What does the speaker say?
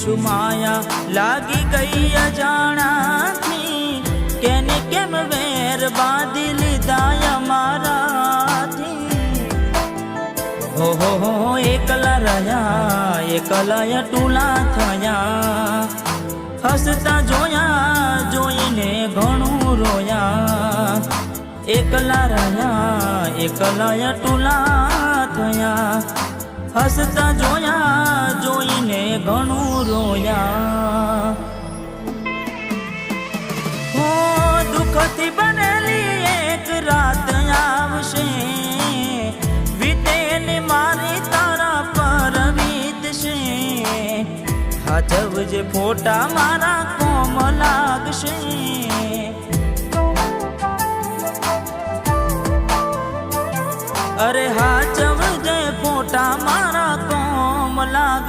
શું માયા લાગી ગઈ અજાણાથી, કેને કેમ વેર બાંધી લીધા અમારાથી। હો એકલા રહ્યા એકલા ટૂલા થયા, હસતા જોયા જોઈને ઘણું રોયા। એકલા રહ્યા એકલા ટૂલા થયા, હસતા જોયા જોઈને ઘણું રોયા। હો દુઃખથી બનેલી એક રાત આવશે, વીતેને મારી તારા પર વીતશે। હાચવજે ફોટા મારા કોમ લાગશે। અરે હાચવજે ફોટા મારા કોમ લાગશે।